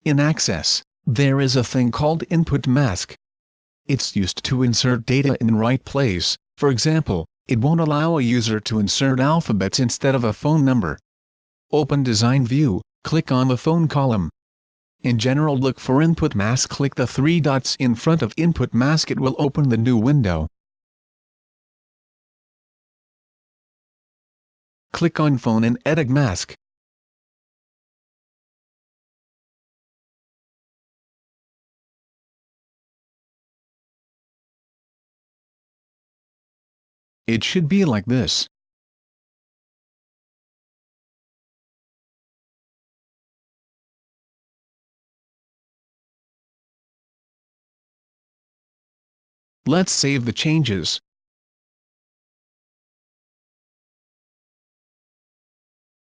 In Access, there is a thing called input mask. It's used to insert data in the right place. For example, it won't allow a user to insert alphabets instead of a phone number. Open Design View, click on the phone column. In General, look for Input Mask, click the three dots in front of Input Mask, it will open the new window. Click on Phone and edit mask. It should be like this. Let's save the changes.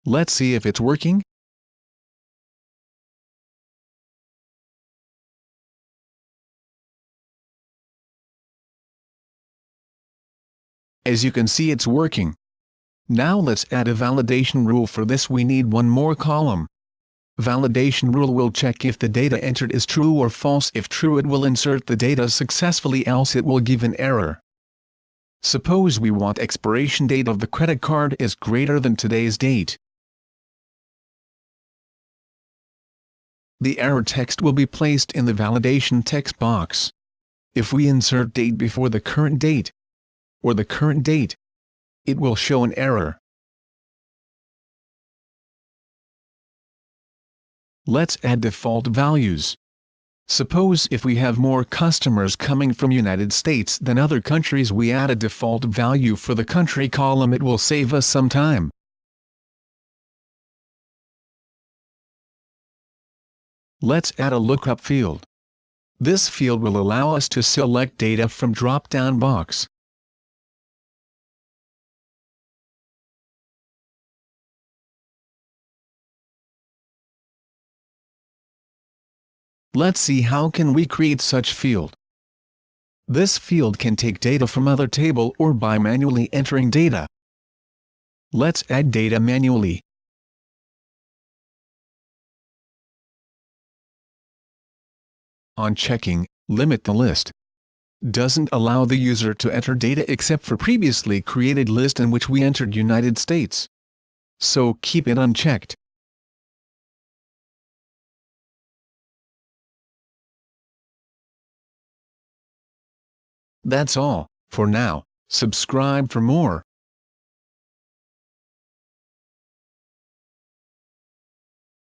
Let's see if it's working. As you can see, it's working. Now let's add a validation rule. For this we need one more column. Validation rule will check if the data entered is true or false. If true, it will insert the data successfully, else it will give an error. Suppose we want expiration date of the credit card is greater than today's date. The error text will be placed in the validation text box. If we insert date before the current date, or the current date, it will show an error. Let's add default values. Suppose if we have more customers coming from United States than other countries, we add a default value for the country column. It will save us some time. Let's add a lookup field. This field will allow us to select data from drop-down box. Let's see how can we create such field. This field can take data from other table or by manually entering data. Let's add data manually. On checking, limit the list. Doesn't allow the user to enter data except for previously created list in which we entered United States. So keep it unchecked. That's all for now. Subscribe for more.